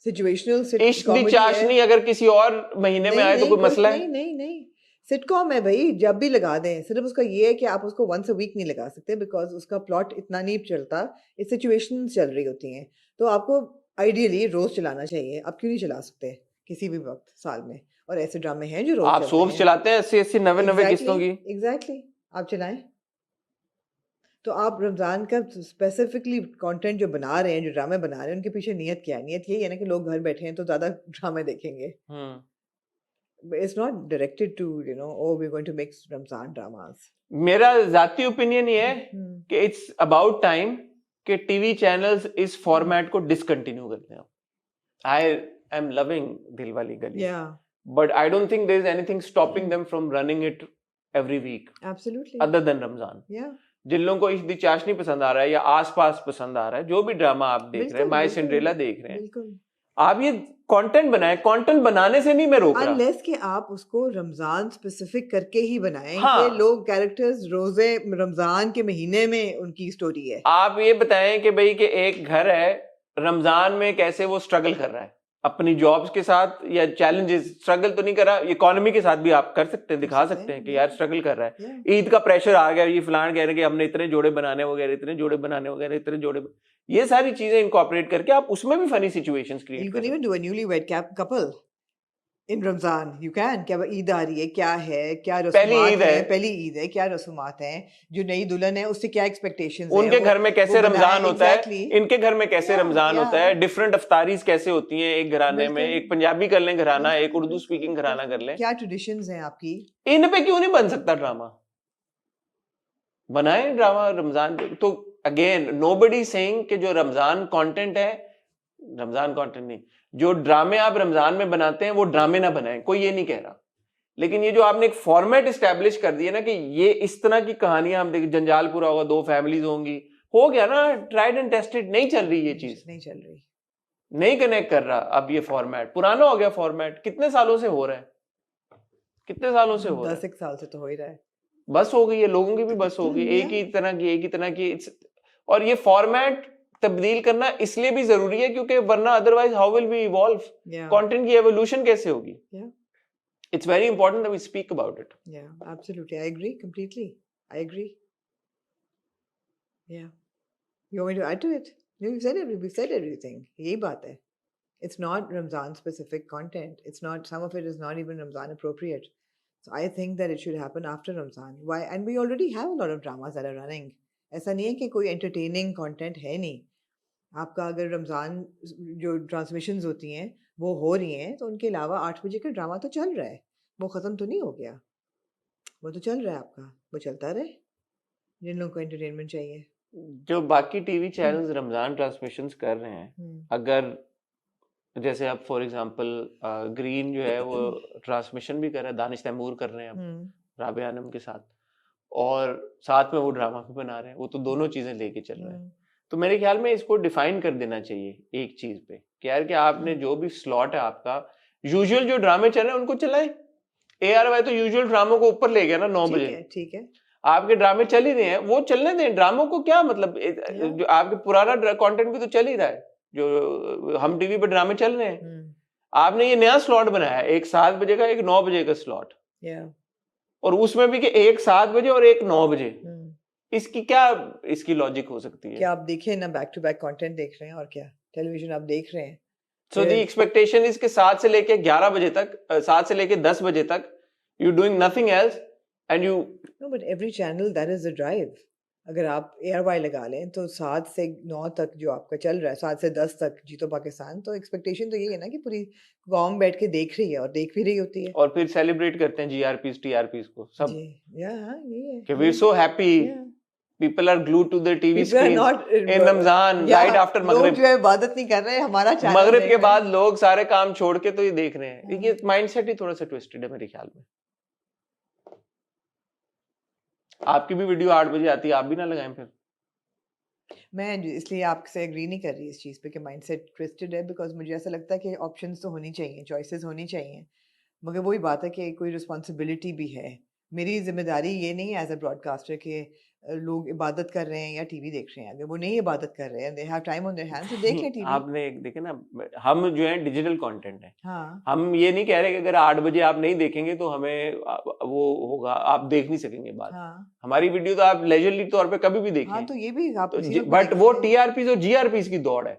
सिचुएशनल इश्क दी चाशनी अगर किसी और महीने में आए तो कोई मसला है? नहीं, सिटकॉम है भाई, जब भी लगा दें। सिर्फ उसका ये है कि आप उसको वंस अ वीक नहीं लगा सकते, बिकॉज उसका प्लॉट इतना नहीं चलता, इस सिचुएशन चल रही होती हैं। तो आपको आइडियली रोज चलाना चाहिए। आप क्यों नहीं चला सकते किसी भी वक्त साल में? और ऐसे ड्रामे हैं जो रोज आप सोप्स चलाते हैं 80 90 किस्तों की। एग्जैक्टली, आप चलाएं। तो आप रमजान का स्पेसिफिकली कंटेंट जो बना रहे हैं, जो ड्रामे बना रहे हैं, उनके पीछे नियत क्या है? नियत यही है ना कि लोग घर बैठे हैं तो ज्यादा ड्रामे देखेंगे। It's not directed to, oh, we're going to make Ramzan dramas. मेरा जाती ओपिनियन ये है कि इट्स अबाउट टाइम कि टीवी चैनल्स इस फॉर्मेट को डिसकंटिन्यू करते हैं। I am loving Dil Wali Gali, but I don't think there is anything stopping them from running it every week, absolutely, other than Ramzan. जिन लोगों को इश्क दी चाशनी पसंद आ रहा है या आसपास पसंद आ रहा है, जो भी ड्रामा आप देख रहे हैं, माय सिंड्रेला देख रहे हैं, आप ये कंटेंट बनाएं। कंटेंट बनाने से नहीं मैं रोक रहा, अनलेस कि आप उसको रमजान स्पेसिफिक करके ही बनाएं। कि लोग कैरेक्टर्स रोजे रमजान के महीने में उनकी स्टोरी है। आप ये बताएं कि भाई कि एक घर है, रमजान में कैसे वो स्ट्रगल कर रहा है अपनी जॉब्स के साथ, या चैलेंजेस, स्ट्रगल तो नहीं कर रहा, इकोनॉमी के साथ भी आप कर सकते हैं, दिखा सकते हैं कि यार स्ट्रगल कर रहा है। ईद का प्रेशर आ गया, ये फलान कह रहे हैं कि हमने इतने जोड़े बनाने वगैरह, इतने जोड़े बनाने वगैरह, इतने जोड़े, ये सारी चीजें इनकॉर्पोरेट करके आप उसमें भी फनी सिचुएशंस क्रिएट कर सकते हैं। You can even do a newlywed couple in Ramzan. You can, क्या ईद आ रही है, क्या है, क्या रसूमात है, पहली ईद है, क्या रसूमात हैं, जो नई दुल्हन है उससे क्या एक्सपेक्टेशंस हैं, उनके घर में कैसे रमजान होता है, इनके घर में कैसे रमजान होता है, डिफरेंट अफ्तारीज कैसे होती हैं एक घराने में, एक पंजाबी कर लें घराना, एक उर्दू स्पीकिंग घराना कर लें, क्या ट्रेडिशंस हैं आपकी, इन पे क्यों नहीं बन सकता ड्रामा? बनाए ड्रामा रमजान पे। तो अगेन नोबडी सेइंग कि जो रमजान कंटेंट है, रमजान कंटेंट नहीं, जो ड्रामे आप रमजान में बनाते हैं वो ड्रामे ना बनाएं, कोई ये नहीं कह रहा। लेकिन ये जो आपने एक फॉर्मेट एस्टैब्लिश कर दिया ना कि ये इस तरह की कहानियां हम देखें, जंजाल पूरा होगा, 2 फैमिलीज होंगी, हो गया ना, ट्राइड एंड टेस्टेड। नहीं चल रही ये चीज, नहीं चल रही, नहीं कनेक्ट कर रहा। अब ये फॉर्मेट पुराना हो गया, फॉर्मेट कितने सालों से हो रहा है, कितने सालों से हो रहा है? 10 साल से तो हो ही रहा है। बस हो गई है, लोगों की भी बस हो गई, एक ही तरह की। और ये फॉर्मेट तब्दील करना इसलिए भी जरूरी है क्योंकि वरना otherwise how will we evolve, content की एवोल्यूशन कैसे होगी? It's very important that we speak about it. Absolutely, I agree completely, I agree. You want me to add to it? We said everything. यही बात है, it's not Ramzan specific content, it's not, some of it is not even Ramzan appropriate. So I think that it should happen after Ramzan. Why? And we already have a lot of dramas that are running. ऐसा नहीं है कि कोई entertaining content है नहीं। आपका अगर रमज़ान जो ट्रांसमिशंस होती हैं वो हो रही हैं, तो उनके अलावा 8 बजे का ड्रामा तो चल रहा है, वो ख़त्म तो नहीं हो गया, वो तो चल रहा है आपका, वो चलता रहे जिन लोगों को एंटरटेनमेंट चाहिए। जो बाकी टीवी चैनल्स रमज़ान ट्रांसमिशंस कर रहे हैं, अगर जैसे अब फॉर एग्जांपल ग्रीन जो है वो ट्रांसमिशन भी कर रहा है, दानिश तैमूर कर रहे हैं, अब राबिया आनम के साथ, और साथ में वो ड्रामा भी बना रहे हैं, वो तो दोनों चीजें लेके चल रहे हैं। तो मेरे ख्याल में इसको डिफाइन कर देना चाहिए एक चीज पे कि यार कि आपने जो भी स्लॉट है आपका, यूजुअल जो ड्रामे चल रहे हैं उनको चलाएं। ARY तो यूजुअल ड्रामों को ऊपर ले गया ना 9 बजे, ठीक है आपके ड्रामे चल ही रहे हैं, वो चलने दें। ड्रामों को क्या मतलब, जो आपके पुराना कंटेंट भी तो चल ही रहा है, जो हम टीवी पे ड्रामे चल रहे हैं। आपने ये नया स्लॉट बनाया, एक 7 बजे का, एक 9 बजे का स्लॉट, और उसमें भी कि एक 7 बजे और एक 9 बजे। इसकी क्या इसकी लॉजिक हो सकती है? क्या आप देखें ना, बैक टू बैक कंटेंट देख रहे हैं, और क्या टेलीविजन आप देख रहे हैं। सो दी एक्सपेक्टेशन इज के 7 से लेके 11 बजे तक, 7 से लेके 10 बजे तक you doing nothing else and you know, but every channel that is the drive. अगर आप ARY लगा लें तो 7 से 9 तक जो आपका चल रहा है, 7 से 10 तक जीतो पाकिस्तान, तो एक्सपेक्टेशन तो यही है ना कि पूरी कौम बैठ के देख रही है, और देख भी रही होती है। और फिर सेलिब्रेट करते हैं GRPs TRPs को सब, जी, यही है कि we are so happy, people are glued to the TV screen in Ramzan right after Maghrib. जो है इबादत नहीं कर रहे, हमारा चैनल मगरिब के बाद लोग सारे काम छोड़ के तो ये देख रहे हैं। ये माइंडसेट ही थोड़ा सा ट्विस्टेड है मेरे ख्याल में। आपकी भी वीडियो 8 बजे आती है, आप भी ना लगाएं फिर। मैं इसलिए आपसे एग्री नहीं कर रही इस चीज़ पे कि माइंडसेट ट्विस्टेड है, बिकॉज मुझे ऐसा लगता है कि ऑप्शंस तो होनी चाहिए, चॉइसेस होनी चाहिए, मगर वही बात है कि कोई रिस्पॉन्सिबिलिटी भी है। मेरी जिम्मेदारी ये नहीं है एज अ ब्रॉडकास्टर कि लोग इबादत कर रहे हैं या टीवी देख रहे हैं। अगर वो नहीं इबादत कर रहे हैं, they have time on their hands, तो देखें टीवी। आपने एक देखे ना, हम जो है डिजिटल कंटेंट है, हाँ, हम ये नहीं कह रहे कि अगर 8 बजे आप नहीं देखेंगे तो हमें वो होगा, आप देख नहीं सकेंगे बात। हाँ, हमारी वीडियो तो आप लेजरली तौर पे कभी भी देखें। हाँ, तो ये भी आप बट वो TRPs और GRPs की दौड़ है।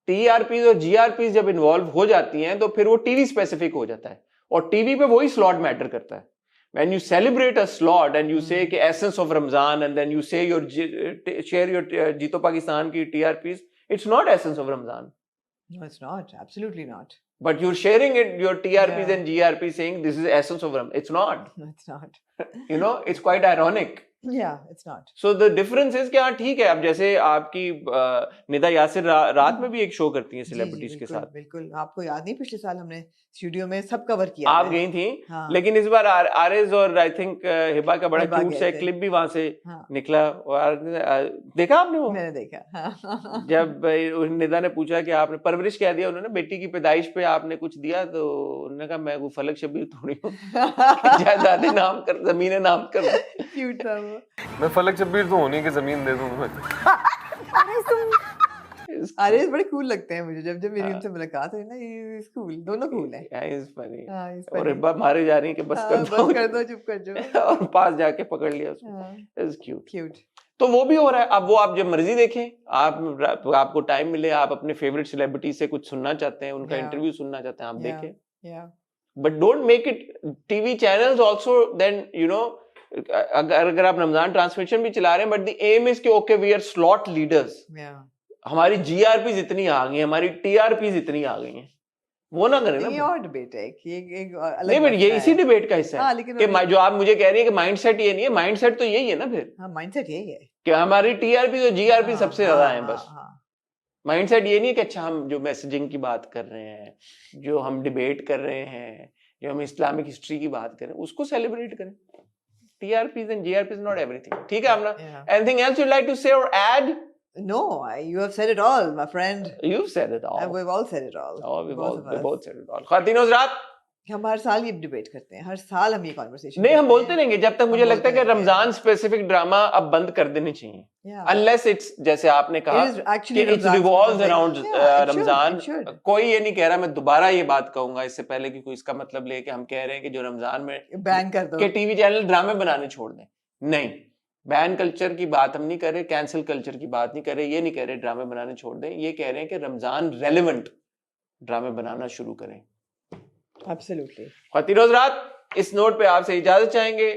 TRPs और GRPs जब इन्वॉल्व हो जाती हैं तो फिर वो टीवी स्पेसिफिक हो जाता है, और टीवी पे वही स्लॉट मैटर करता है। When you celebrate a slot and you say कि essence of Ramzan, and then you say your share your जीतो पाकिस्तान की TRPs, it's not essence of Ramzan. No, it's not. Absolutely not. But you're sharing it, your TRPs Yeah. and GRPs, saying this is essence of Ramzan. It's not. No, it's not. You know, it's quite ironic. Yeah, it's not. So the difference is कि हाँ ठीक है, अब जैसे आपकी निदा यासिर रात में भी एक शो करती हैं सेलिब्रिटीज के साथ। बिल्कुल, आपको याद नहीं पिछले साल हमने स्टूडियो में सब कवर किया। आप गई थी, हाँ। लेकिन इस बार आरएस और आई थिंक हिबा का बड़ा क्यूट सा क्लिप भी वहां से हाँ। निकला, और देखा आपने वो? मैंने देखा। हाँ। जब निदा ने पूछा कि आपने परवरिश क्या दिया, उन्होंने बेटी की पैदाइश पे आपने कुछ दिया, तो उन्होंने कहा मैं वो फलक शबीर थोड़ी हूँ जायदादें नाम कर, जमीनें नाम कर। क्यूट था वो। मैं फलक शब्बीर तो होनी कि जमीन दे दूं मैं। अरे बड़े कूल लगते हैं मुझे, जब मेरी उनसे मुलाकात हुई ना, ये कूल, दोनों कूल हैं। और हिब्बा मारे जा रही है कि बस कर दो, चुप कर दो। और पास जाके पकड़ लिया उसको। It's cute. क्यूट। तो वो भी हो रहा है। अब वो आप जब मर्जी देखें, आपको टाइम मिले, आप अपने फेवरेट सेलिब्रिटी से कुछ सुनना चाहते हैं, उनका इंटरव्यू सुनना चाहते हैं, आप देखें। But don't make it TV channels also then, you know, अगर आप रमजान ट्रांसमिशन भी चला रहे हैं, बट द एम इज कि okay we are slot leaders, हमारी GRPs इतनी आ गई हैं, हमारी TRPs इतनी आ गई हैं, वो ना करें ना। ये और डिबेट है कि एक अलग नहीं, बट ये इसी डिबेट का हिस्सा है लेकिन कि जो आप मुझे कह रही है कि माइंडसेट ये नहीं है, माइंडसेट तो यही है ना फिर। हाँ, माइंडसेट यही है कि हमारी TRPs और GRPs सबसे ज्यादा हैं बस। माइंडसेट ये नहीं है कि अच्छा हम जो मैसेजिंग की बात कर रहे हैं, जो हम डिबेट कर रहे हैं, जो हम इस्लामिक हिस्ट्री की बात करें, उसको सेलिब्रेट करें। TRPs and GRPs not everything. ठीक है अपना। Anything else you'd like to say or add? No, you have said it all, my friend. You've said it all. We've all said it all. Oh, we both said it all. ख़वातीन हज़रात, हम हर साल ये debate करते हैं, हर साल हम ये conversation नहीं, हम बोलते रहेंगे जब तक मुझे लगता है कि रमजान स्पेसिफिक ड्रामा अब बंद कर देने चाहिए, अनलेस इट्स जैसे आपने कहा कि इट्स रिवॉल्व्स अराउंड रमजान। कोई ये नहीं कह रहा, मैं दोबारा ये बात कहूंगा इससे पहले कि कोई इसका मतलब ले कि हम कह रहे हैं कि जो रमजान में बैन कर दो, कि टीवी चैनल ड्रामे बनाने छोड़ दें। नहीं, बैन कल्चर की बात हम नहीं कर रहे, कैंसिल कल्चर की बात नहीं कर रहे, ये नहीं कह रहे ड्रामे बनाने छोड़ दें, ये कह रहे हैं कि रमजान रेलेवेंट ड्रामे बनाना शुरू करें। एब्सोल्युटली। ख़वातीन हज़रात, इस नोट पे आपसे इजाजत चाहेंगे।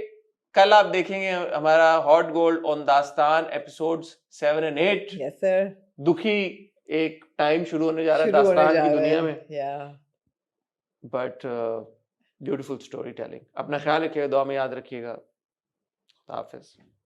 कल आप देखेंगे हमारा हॉट गोल्ड ऑन दास्तान एपिसोड्स 7 and 8। Yes sir. दुखी एक टाइम शुरू होने जा रहा है दास्तान की दुनिया में, बट ब्यूटीफुल स्टोरी टेलिंग। अपना ख्याल रखिएगा, दुआ में याद रखिएगा। हाफिज।